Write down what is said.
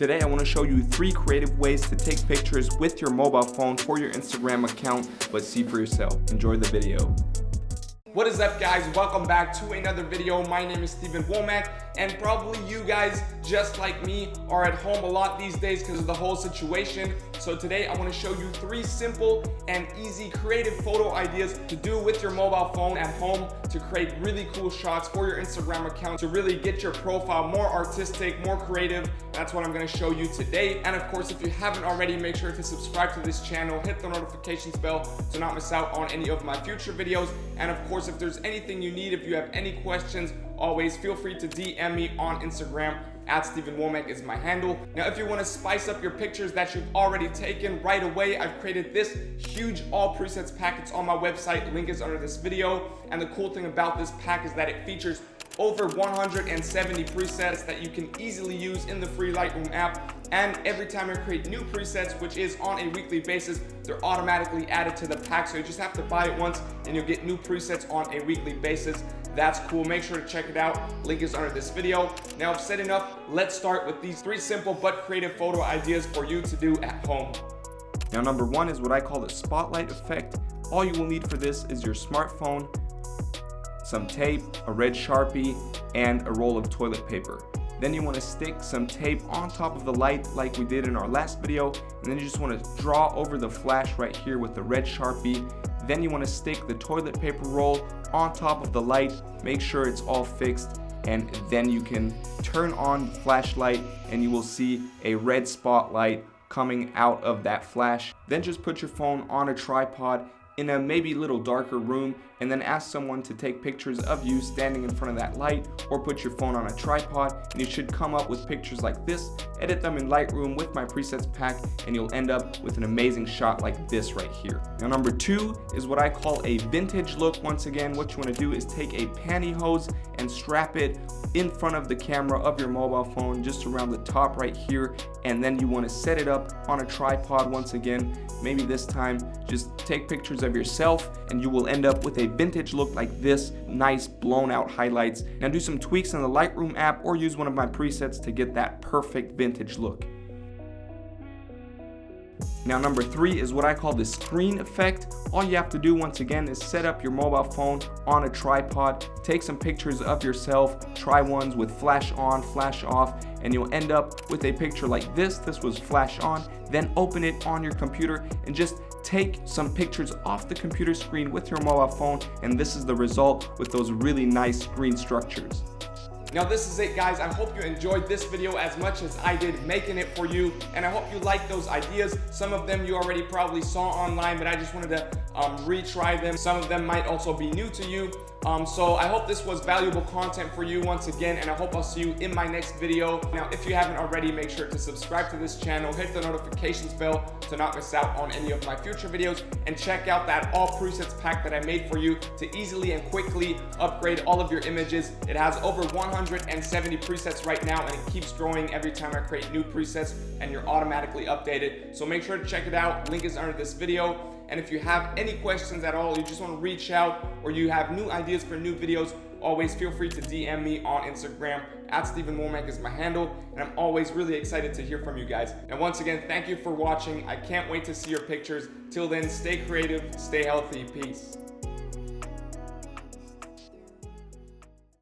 Today I want to show you 3 creative ways to take pictures with your mobile phone for your Instagram account, but see for yourself. Enjoy the video. What is up, guys? Welcome back to another video. My name is Wommack, and probably you guys, just like me, are at home a lot these days because of the whole situation. So today I want to show you 3 simple and easy creative photo ideas to do with your mobile phone at home to create really cool shots for your Instagram account, to really get your profile more artistic, more creative. That's what I'm going to show you today. And of course, if you haven't already, make sure to subscribe to this channel, hit the notifications bell to not miss out on any of my future videos. And of course, if there's anything you need, if you have any questions, always feel free to DM me on Instagram. @StevenWommack is my handle. Now, if you want to spice up your pictures that you've already taken right away, I've created this huge all presets pack. It's on my website. Link is under this video. And the cool thing about this pack is that it features over 170 presets that you can easily use in the free Lightroom app. And every time I create new presets, which is on a weekly basis, they're automatically added to the pack. So you just have to buy it once and you'll get new presets on a weekly basis. That's cool. Make sure to check it out. Link is under this video. Now, I've said enough. Let's start with these 3 simple but creative photo ideas for you to do at home. Now, number 1 is what I call the spotlight effect. All you will need for this is your smartphone, some tape, a red Sharpie, and a roll of toilet paper. Then you want to stick some tape on top of the light like we did in our last video, and then you just want to draw over the flash right here with the red Sharpie. Then you want to stick the toilet paper roll on top of the light, make sure it's all fixed, and then you can turn on the flashlight and you will see a red spotlight coming out of that flash. Then just put your phone on a tripod in a maybe little darker room, and then ask someone to take pictures of you standing in front of that light, or put your phone on a tripod, and you should come up with pictures like this. Edit them in Lightroom with my presets pack, and you'll end up with an amazing shot like this right here. Now, number 2 is what I call a vintage look. Once again, what you want to do is take a pantyhose and strap it in front of the camera of your mobile phone, just around the top right here, and then you want to set it up on a tripod once again. Maybe this time just take pictures of yourself and you will end up with a vintage look like this. Nice blown out highlights. Now do some tweaks in the Lightroom app or use one of my presets to get that perfect vintage look. Now, number 3 is what I call the screen effect. All you have to do, once again, is set up your mobile phone on a tripod, take some pictures of yourself, try ones with flash on, flash off, and you'll end up with a picture like this. This was flash on. Then open it on your computer and just take some pictures off the computer screen with your mobile phone, and this is the result with those really nice screen structures. Now, this is it, guys. I hope you enjoyed this video as much as I did making it for you, and I hope you like those ideas. Some of them you already probably saw online, but I just wanted to retry them. Some of them might also be new to you. So I hope this was valuable content for you once again, and I hope I'll see you in my next video. Now, if you haven't already, make sure to subscribe to this channel, hit the notifications bell to not miss out on any of my future videos, and check out that all presets pack that I made for you to easily and quickly upgrade all of your images. It has over 170 presets right now, and it keeps growing every time I create new presets, and you're automatically updated. So make sure to check it out. Link is under this video. And if you have any questions at all, you just want to reach out, or you have new ideas for new videos, always feel free to DM me on Instagram. @StevenWommack is my handle, and I'm always really excited to hear from you guys. And once again, thank you for watching. I can't wait to see your pictures. Till then, stay creative, stay healthy, peace.